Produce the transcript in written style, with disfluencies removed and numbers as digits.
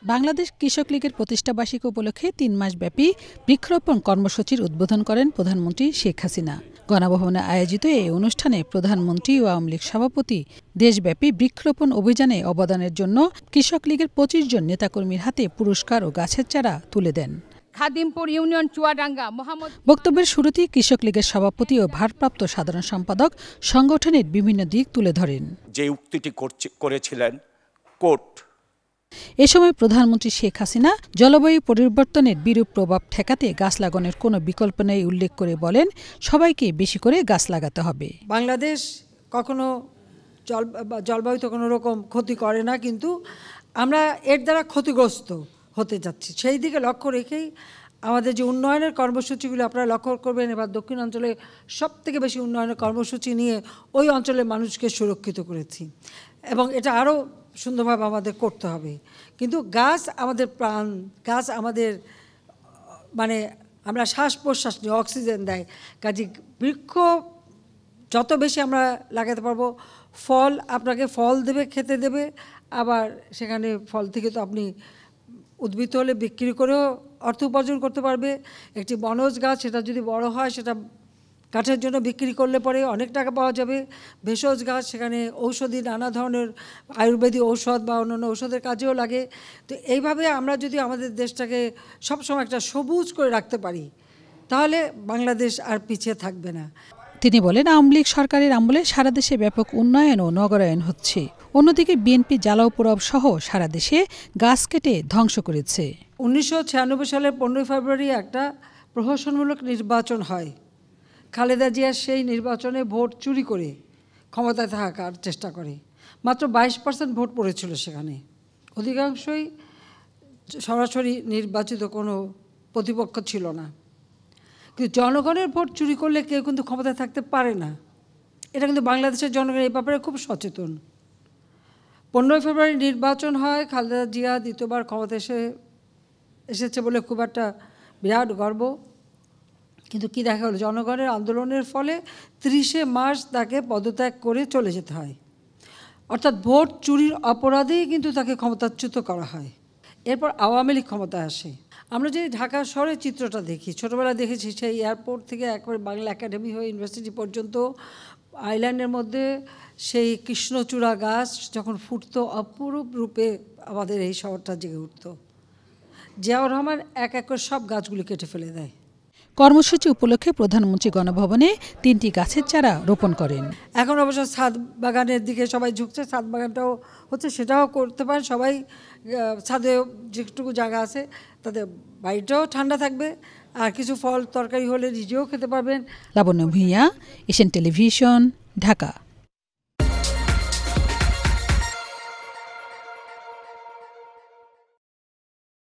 বাংলাদেশ কৃষক লীগের প্রতিষ্ঠাবার্ষিকী উপলক্ষে ৩ মাসব্যাপী বৃক্ষরোপণ কর্মসূচির উদ্বোধন করেন প্রধানমন্ত্রী শেখ হাসিনা। গণভবনে আয়োজিত এই অনুষ্ঠানে প্রধানমন্ত্রী ও আওয়ামী লীগ সভাপতি দেশব্যাপী বৃক্ষরোপণ অভিযানে অবদানের জন্য কৃষক লীগের ২৫ জন নেতাকর্মীর হাতে পুরস্কার ও গাছের চারা তুলে দেন। খাদিমপুর ইউনিয়ন চুয়াডাঙ্গা মোহাম্মদ বক্তব্যের শুরুতেই কৃষক লীগের সভাপতি ও ভারপ্রাপ্ত সাধারণ সম্পাদক সংগঠনের বিভিন্ন দিক তুলে ধরেন। যে উক্তিটি করেছিলেন কোর্ট। এ সময় প্রধানমন্ত্রী শেখ হাসিনা জলবায়ু পরিবর্তনের বিরূপ প্রভাব ঠেকাতে গাছ লাগানোর কোনো বিকল্প নেই উল্লেখ করে বলেন, সবাইকে বেশি করে গাছ লাগাতে হবে। বাংলাদেশ কখনো জলবায়ুতে কোনো রকম ক্ষতি করে না, কিন্তু আমরা এর দ্বারা ক্ষতিগ্রস্ত হতে যাচ্ছি। সেই দিকে লক্ষ্য রেখেই আমাদের যে উন্নয়নের কর্মসূচিগুলো আপনারা লক্ষ্য করবেন, এবার দক্ষিণ অঞ্চলে সবথেকে বেশি উন্নয়নের কর্মসূচি নিয়ে ওই অঞ্চলের মানুষকে সুরক্ষিত করেছি এবং এটা আরও সুন্দরভাবে আমাদের করতে হবে। কিন্তু গাছ আমাদের প্রাণ, গাছ আমাদের আমরা শ্বাস প্রশ্বাস নিয়ে অক্সিজেন দেয়। কাজে বৃক্ষ যত বেশি আমরা লাগাতে পারবো, ফল আপনাকে ফল দেবে, খেতে দেবে, আবার সেখানে ফল থেকে তো আপনি উদ্ভিদ হলে বিক্রি করেও অর্থ উপার্জন করতে পারবে। একটি বনজ গাছ সেটা যদি বড় হয় সেটা কাঠের জন্য বিক্রি করলে পরে অনেক টাকা পাওয়া যাবে। ভেষজ গাছ সেখানে ঔষধি নানা ধরনের আয়ুর্বেদিক ঔষধ বা অন্যান্য ঔষধের কাজেও লাগে। তো এইভাবে আমরা যদি আমাদের দেশটাকে সবসময় একটা সবুজ করে রাখতে পারি, তাহলে বাংলাদেশ আর পিছিয়ে থাকবে না। তিনি বলেন, আওয়ামী লীগ সরকারের আমলে সারা দেশে ব্যাপক উন্নয়ন ও নগরায়ন হচ্ছে। অন্যদিকে বিএনপি জ্বালাও পোড়াও সহ সারা দেশে গাছ কেটে ধ্বংস করেছে। 1996 সালের 15 ফেব্রুয়ারি একটা প্রহসনমূলক নির্বাচন হয়। খালেদা জিয়া সেই নির্বাচনে ভোট চুরি করে ক্ষমতায় থাকার চেষ্টা করে। মাত্র 22% ভোট পড়েছিল সেখানে। অধিকাংশই সরাসরি নির্বাচিত কোনো প্রতিপক্ষ ছিল না। কিন্তু জনগণের ভোট চুরি করলে কেউ কিন্তু ক্ষমতায় থাকতে পারে না। এটা কিন্তু বাংলাদেশের জনগণ এই ব্যাপারে খুব সচেতন। 15 ফেব্রুয়ারি নির্বাচন হয়, খালেদা জিয়া দ্বিতীয়বার ক্ষমতা এসেছে বলে খুব একটা বিরাট গর্ব। কিন্তু কি দেখা গেল, জনগণের আন্দোলনের ফলে 30 মার্চ তাকে পদত্যাগ করে চলে যেতে হয়। অর্থাৎ ভোট চুরির অপরাধেই কিন্তু তাকে ক্ষমতাচ্যুত করা হয়। এরপর আওয়ামী লীগ ক্ষমতায় আসে। আমরা যে ঢাকা শহরের চিত্রটা দেখি, ছোটোবেলা দেখেছি, সেই এয়ারপোর্ট থেকে একবারে বাংলা একাডেমি হয়ে ইউনিভার্সিটি পর্যন্ত আইল্যান্ডের মধ্যে সেই কৃষ্ণচূড়া গাছ যখন ফুটতো, অপরূপ রূপে আমাদের এই শহরটা জেগে উঠত। জিয়াউর রহমান এক এক করে সব গাছগুলি কেটে ফেলে দেয়। কর্মসূচি উপলক্ষে প্রধানমন্ত্রী গণভবনে 3টি গাছের চারা রোপণ করেন। এখন অবশ্য ছাদ বাগানের দিকে সবাই ঝুঁকছে, ছাদ বাগানটাও হচ্ছে, সেটাও করতে পারেন সবাই। ছাদে যেটুকু জায়গা আছে তাদের বাড়িটাও ঠান্ডা থাকবে, আর কিছু ফল তরকারি হলে নিজেও খেতে পারবেন। লাবণ্য ভূঁইয়া, এশিয়ান টেলিভিশন, ঢাকা।